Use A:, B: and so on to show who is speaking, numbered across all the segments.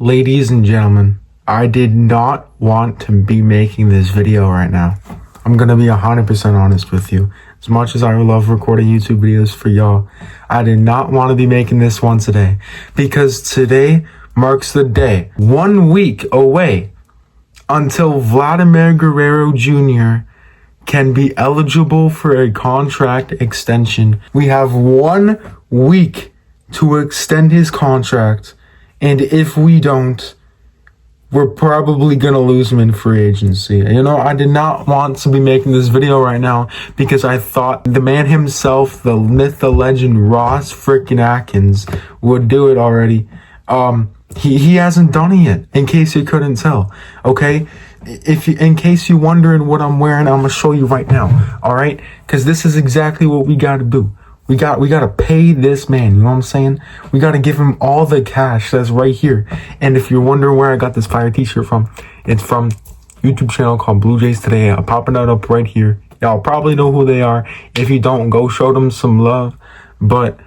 A: Ladies and gentlemen, I did not want to be making this video right now. I'm gonna be 100% honest with you. As much as I love recording YouTube videos for y'all, I did not want to be making this one today. Because today marks the day, 1 week away, until Vladimir Guerrero Jr. can be eligible for a contract extension. We have 1 week to extend his contract. And if we don't, we're probably going to lose him in free agency. You know, I did not want to be making this video right now because I thought the man himself, the myth, the legend, Ross freaking Atkins, would do it already. He hasn't done it yet, in case you couldn't tell, okay? In case you're wondering what I'm wearing, I'm going to show you right now, all right? Because this is exactly what we got to do. We got to pay this man, you know what I'm saying? We got to give him all the cash that's right here. And if you're wondering where I got this fire t-shirt from, it's from YouTube channel called Blue Jays Today. I'm popping that up right here. Y'all probably know who they are. If you don't, go show them some love. But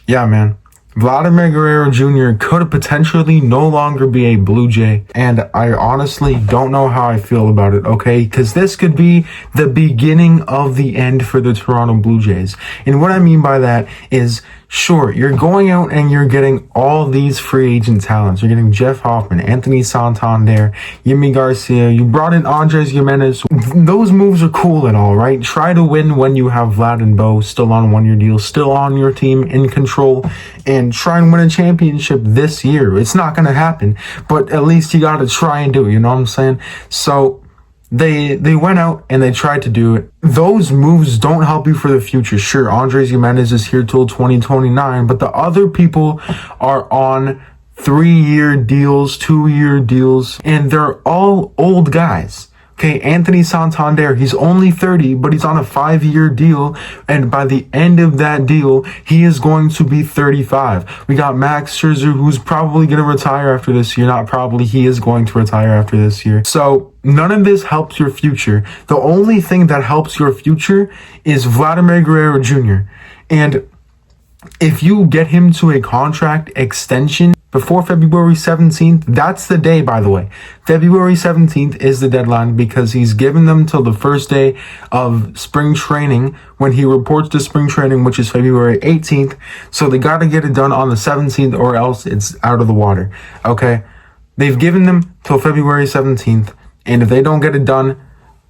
A: yeah, man. Vladimir Guerrero Jr. could potentially no longer be a Blue Jay, and I honestly don't know how I feel about it, okay? Because this could be the beginning of the end for the Toronto Blue Jays. And what I mean by that is, sure, you're going out and you're getting all these free agent talents. You're getting Jeff Hoffman, Anthony Santander, Yimi Garcia. You brought in Andres Gimenez. Those moves are cool and all, right? Try to win when you have Vlad and Bo still on one-year deals, still on your team, in control, and try and win a championship this year. It's not going to happen, but at least you got to try and do it, you know what I'm saying? So they went out and they tried to do it. Those moves don't help you for the future. Sure, Andres Gimenez is here till 2029, but the other people are on 3-year deals, 2-year deals, and they're all old guys. Okay, Anthony Santander, he's only 30, but he's on a 5-year deal, and by the end of that deal, he is going to be 35. We got Max Scherzer, who's probably going to retire after this year. Not probably, he is going to retire after this year. So none of this helps your future. The only thing that helps your future is Vladimir Guerrero Jr. And if you get him to a contract extension before February 17th, that's the day, by the way. February 17th is the deadline because he's given them till the first day of spring training when he reports to spring training, which is February 18th. So they got to get it done on the 17th or else it's out of the water. Okay? They've given them till February 17th. And if they don't get it done,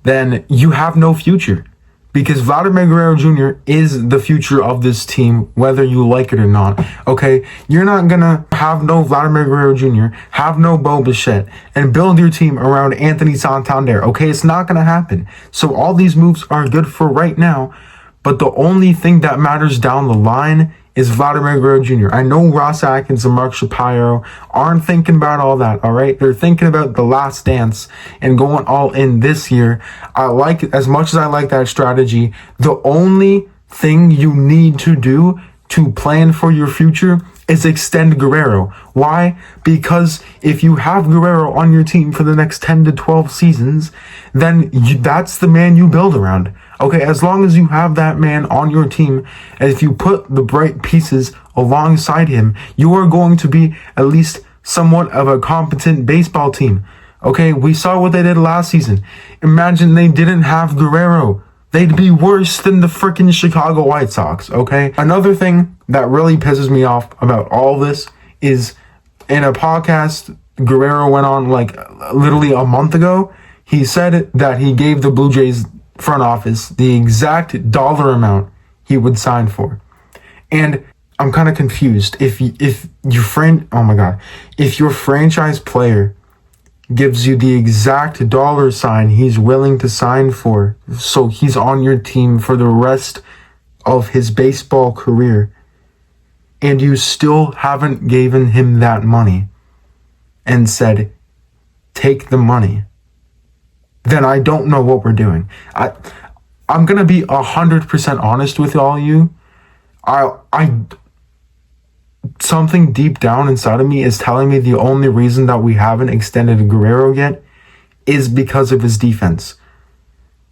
A: then you have no future. Because Vladimir Guerrero Jr. is the future of this team, whether you like it or not, okay? You're not gonna have no Vladimir Guerrero Jr., have no Bo Bichette, and build your team around Anthony Santander, okay? It's not gonna happen. So all these moves are good for right now, but the only thing that matters down the line is Vladimir Guerrero Jr. I know Ross Atkins and Mark Shapiro aren't thinking about all that, all right? They're thinking about the last dance and going all in this year. As much as I like that strategy, the only thing you need to do to plan for your future is extend Guerrero. Why? Because if you have Guerrero on your team for the next 10 to 12 seasons, then that's the man you build around. Okay, as long as you have that man on your team, and if you put the right pieces alongside him, you are going to be at least somewhat of a competent baseball team. Okay, we saw what they did last season. Imagine they didn't have Guerrero. They'd be worse than the freaking Chicago White Sox, okay? Another thing that really pisses me off about all this is in a podcast Guerrero went on like literally a month ago, he said that he gave the Blue Jays front office the exact dollar amount he would sign for. And I'm kind of confused. If your franchise player gives you the exact dollar sign he's willing to sign for, so he's on your team for the rest of his baseball career, and you still haven't given him that money and said, take the money, then I don't know what we're doing. I'm going to be 100% honest with all you. Something deep down inside of me is telling me the only reason that we haven't extended Guerrero yet is because of his defense.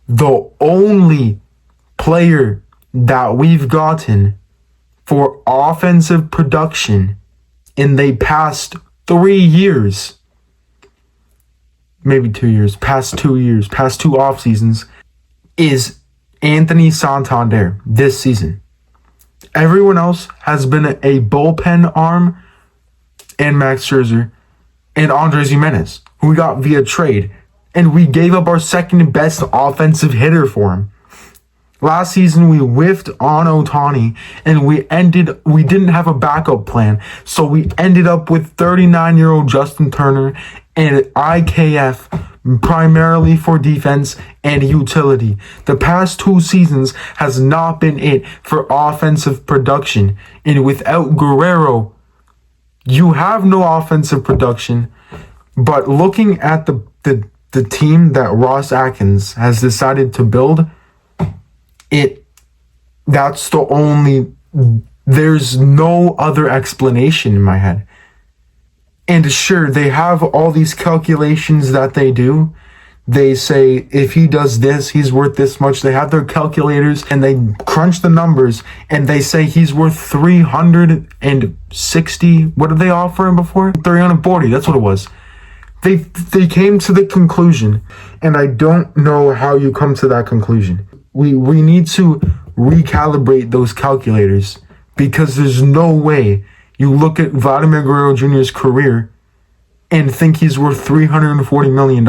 A: The only player that we've gotten for offensive production in the past 3 years, maybe 2 years, past 2 years, past 2 off seasons, is Anthony Santander this season. Everyone else has been a bullpen arm, and Max Scherzer and Andres Gimenez, who we got via trade, and we gave up our second best offensive hitter for him. Last season, we whiffed on Ohtani, and we didn't have a backup plan, so we ended up with 39-year-old Justin Turner and IKF, primarily for defense and utility. The past 2 seasons has not been it for offensive production, and without Guerrero, you have no offensive production. But looking at the team that Ross Atkins has decided to build, there's no other explanation in my head. And sure, they have all these calculations that they do. They say, if he does this, he's worth this much. They have their calculators and they crunch the numbers and they say he's worth 360. What did they offer him before? 340. That's what it was. They came to the conclusion, and I don't know how you come to that conclusion. We need to recalibrate those calculators, because there's no way you look at Vladimir Guerrero Jr.'s career and think he's worth $340 million.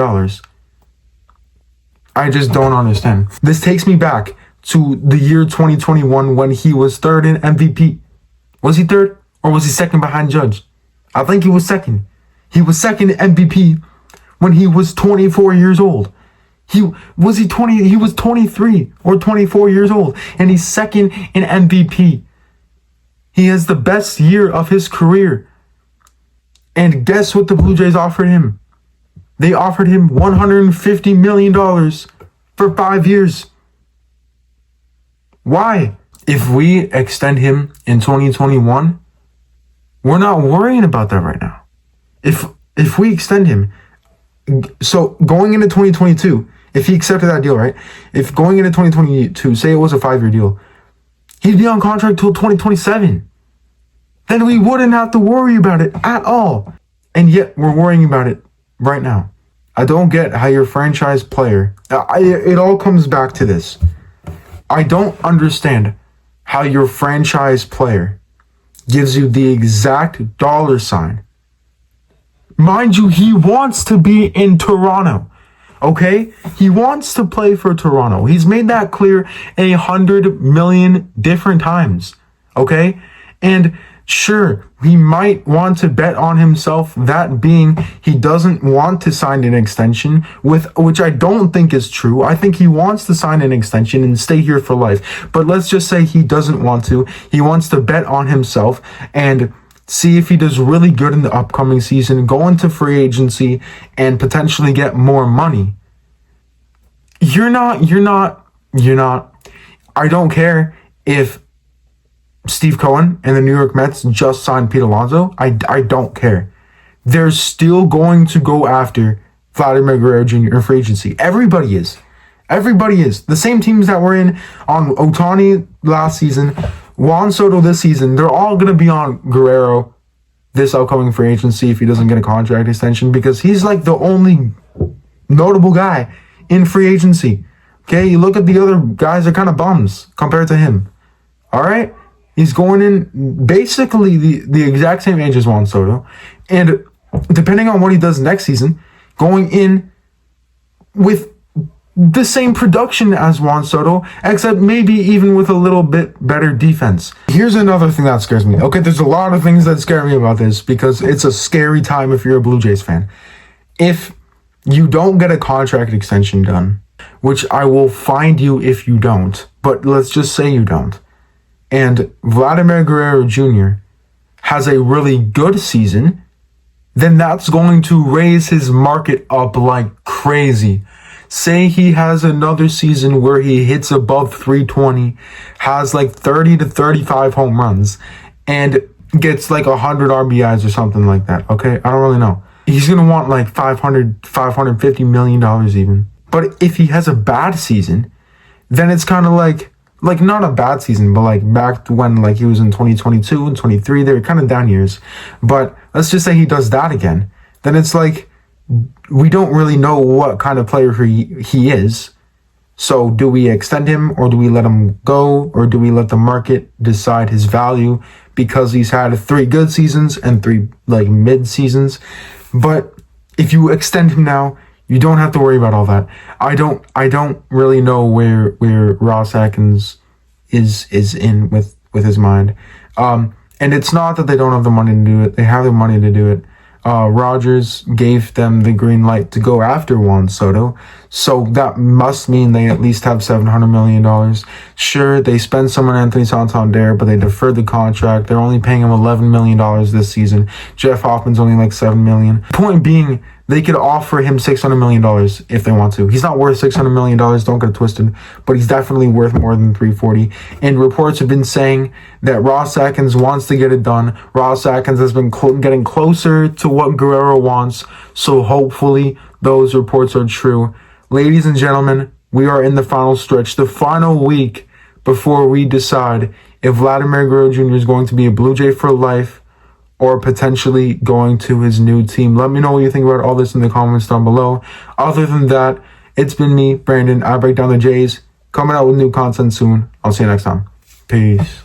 A: I just don't understand. This takes me back to the year 2021 when he was third in MVP. Was he third or was he second behind Judge? I think he was second. He was second in MVP when he was 24 years old. He was 23 or 24 years old, and he's second in MVP. He has the best year of his career. And guess what the Blue Jays offered him? They offered him $150 million for 5 years. Why? If we extend him in 2021, we're not worrying about that right now. If we extend him, so going into 2022, if he accepted that deal, right? If going into 2022, say it was a 5-year deal, he'd be on contract till 2027. Then we wouldn't have to worry about it at all. And yet we're worrying about it right now. I don't get how your franchise player, it all comes back to this. I don't understand how your franchise player gives you the exact dollar sign. Mind you, he wants to be in Toronto. Okay? He wants to play for Toronto. He's made that clear 100 million different times. Okay? And sure, he might want to bet on himself, that being he doesn't want to sign an extension, which I don't think is true. I think he wants to sign an extension and stay here for life. But let's just say he doesn't want to. He wants to bet on himself and see if he does really good in the upcoming season, go into free agency, and potentially get more money. You're not. I don't care if Steve Cohen and the New York Mets just signed Pete Alonso. I don't care. They're still going to go after Vladimir Guerrero Jr. in free agency. Everybody is. The same teams that were in on Ohtani last season, Juan Soto this season, they're all going to be on Guerrero this upcoming free agency if he doesn't get a contract extension, because he's like the only notable guy in free agency. Okay, you look at the other guys, are kind of bums compared to him. All right? He's going in basically the exact same age as Juan Soto. And depending on what he does next season, going in with the same production as Juan Soto, except maybe even with a little bit better defense. Here's another thing that scares me. Okay, there's a lot of things that scare me about this because it's a scary time if you're a Blue Jays fan. If you don't get a contract extension done, which I will find you if you don't, but let's just say you don't, and Vladimir Guerrero Jr. has a really good season, then that's going to raise his market up like crazy. Say he has another season where he hits above 320, has like 30 to 35 home runs, and gets like 100 RBIs or something like that, okay? I don't really know. He's going to want like $550 million even. But if he has a bad season, then it's kind of like, like not a bad season, but like back when like he was in 2022 and 23, they were kind of down years. But let's just say he does that again. Then it's like, we don't really know what kind of player he is. So do we extend him, or do we let him go, or do we let the market decide his value because he's had 3 good seasons and 3 like mid seasons? But if you extend him now, you don't have to worry about all that. I don't really know where Ross Atkins is in with his mind. And it's not that they don't have the money to do it. They have the money to do it. Rodgers gave them the green light to go after Juan Soto. So that must mean they at least have $700 million. Sure, they spend some on Anthony Santander, but they deferred the contract. They're only paying him $11 million this season. Jeff Hoffman's only like $7 million. Point being, they could offer him $600 million if they want to. He's not worth $600 million, don't get it twisted, but he's definitely worth more than $340. And reports have been saying that Ross Atkins wants to get it done. Ross Atkins has been getting closer to what Guerrero wants, so hopefully those reports are true. Ladies and gentlemen, we are in the final stretch, the final week before we decide if Vladimir Guerrero Jr. is going to be a Blue Jay for life or potentially going to his new team. Let me know what you think about all this in the comments down below. Other than that, it's been me, Brandon. I break down the Jays. Coming out with new content soon. I'll see you next time. Peace.